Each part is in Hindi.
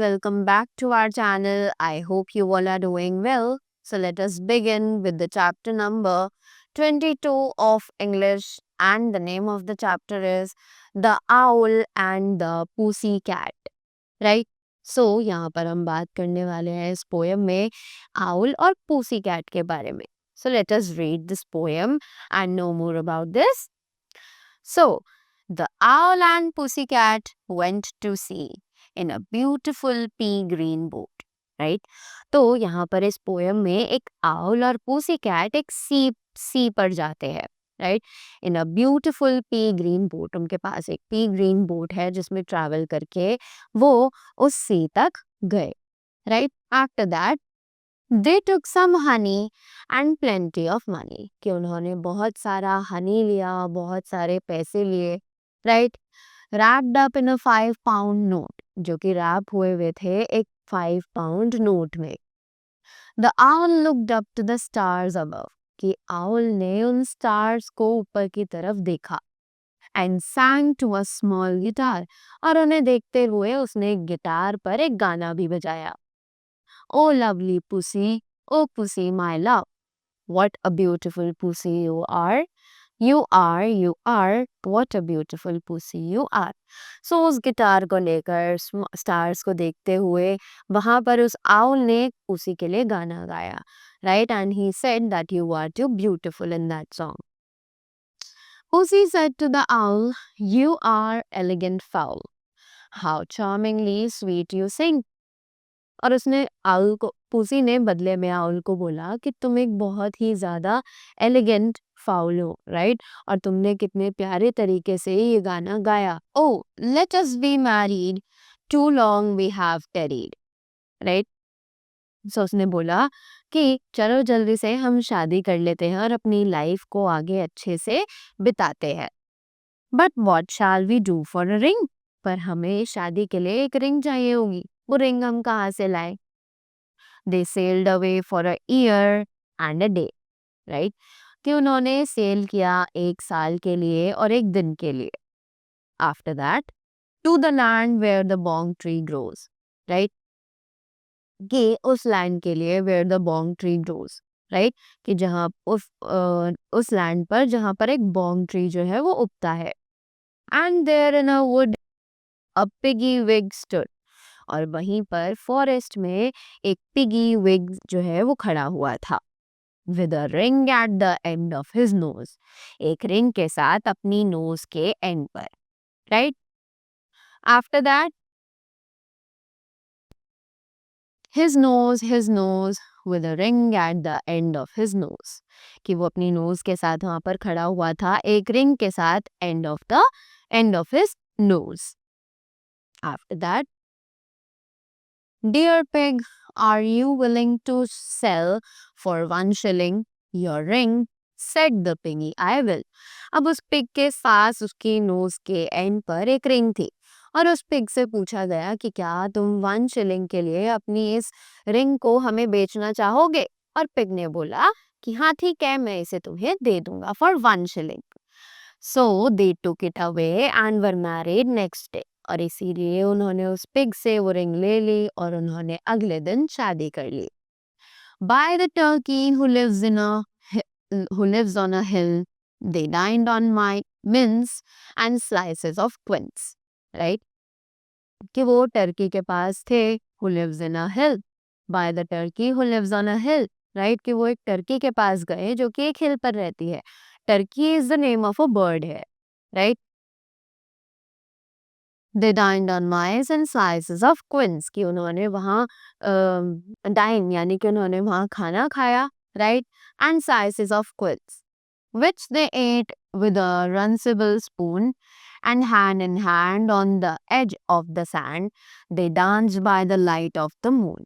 welcome back to our channel. I hope you all are doing well. So let us begin with the chapter number 22 of English, and the name of the chapter is The Owl and the Pussy Cat. Right? So यहाँ पर हम बात करने वाले हैं इस पोएम में owl और pussy cat के बारे में. So let us read this poem and know more about this. So, the owl and pussycat went to sea in a beautiful pea green boat. Right? तो यहाँ पर इस पोएम में एक owl और pussycat एक सी पर जाते हैं. Right, in a beautiful P green boat. उनके पास एक पी ग्रीन बोट है जिसमें ट्रैवल करके वो उस सी तक गए. Right, after that they took some honey and plenty of money. कि उन्होंने बहुत सारा हनी लिया, बहुत सारे पैसे लिए. Right, wrapped up in a 5 pound note, जो कि रैप हुए हुए थे एक 5 पाउंड नोट में. The owl looked up to the stars above. कि आउल ने उन स्टार्स को ऊपर की तरफ देखा. And sang to a small guitar. और उन्हें देखते हुए उसने गिटार पर एक गाना भी बजाया. Oh lovely pussy, oh pussy my love, what a beautiful pussy you are. You are, what a beautiful pussy you are. So उस गिटार को लेकर स्टार्स को देखते हुए वहां पर उस आउल ने पुसी के लिए गाना गाया. Right, and he said that you are too beautiful in that song. Pussy said to the owl, you are elegant fowl. How charmingly sweet you sing. और उसने आउल को, पुसी ने बदले में आउल को बोला कि तुम एक बहुत ही ज्यादा एलिगेंट फाउल हो. राइट, और तुमने कितने प्यारे तरीके से ये गाना गाया. Oh let us be married, too long we have tarried. Right, so उसने बोला कि चलो जल्दी से हम शादी कर लेते हैं और अपनी लाइफ को आगे अच्छे से बिताते हैं. But what shall we do for a ring. पर हमें शादी के लिए एक रिंग चाहिए होगी. वो रिंग हम कहाँ से लाए. They sailed away for a year and a day. Right? कि उन्होंने सेल किया एक साल के लिए और एक दिन के लिए. After that, to the land where the bong tree grows. Right? कि उस लैंड के लिए where the bong tree grows. Right? कि जहाँ उस लैंड पर जहाँ पर एक bong tree जो है वो उगता है. And there in a wood a piggy wig stood. और वहीं पर फॉरेस्ट में एक पिगी विग जो है वो खड़ा हुआ था. With a ring at the end of his nose. एक रिंग के साथ अपनी नोज के एंड पर. Right, after that his nose with a ring at the end of his nose. कि वो अपनी नोज के साथ वहां पर खड़ा हुआ था एक रिंग के साथ end of his nose. After that, Dear pig, are you willing to sell for 1 shilling your ring? Said the piggy, I will. अब उस पिग के पास उसकी नोज के एंड पर एक रिंग थी और उस पिग से पूछा गया कि क्या तुम 1 shilling के लिए अपनी इस रिंग को हमें बेचना चाहोगे. और पिग ने बोला कि हाँ ठीक है, मैं इसे तुम्हें दे दूंगा for 1 shilling. So they took it away and were married next day. और इसीलिए उन्होंने उस पिग से वो रिंग ले ली और उन्होंने अगले दिन शादी कर ली. By the turkey who lives on a hill, they dined on my mince and slices of quince. Right? कि वो टर्की के पास थे, who lives in a hill. By the turkey who lives on a hill. Right? कि वो एक टर्की के पास गए जो कि एक हिल पर रहती है. Turkey is the name of a bird है. Right? They dined on mice and slices of quince. कि उन्होंने वहाँ डाइन यानी कि उन्होंने वहाँ खाना खाया. Right? And slices of quince, which they ate with a runcible spoon, and hand in hand on the edge of the sand, they danced by the light of the moon.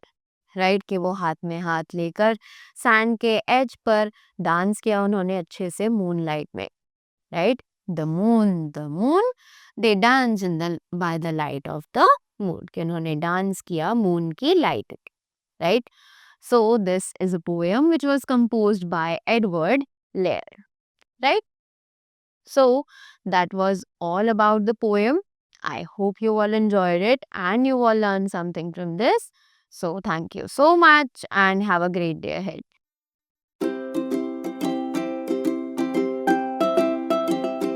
Right? कि वो हाथ में हाथ लेकर सैंड के एज पर डांस किया उन्होंने अच्छे से मूनलाइट में. Right? The moon, they dance by the light of the moon. कि उन्होंने डांस किया मून की light. Right? So this is a poem which was composed by Edward Lear. Right? So that was all about the poem. I hope you all enjoyed it and you all learned something from this. So, thank you so much and have a great day ahead.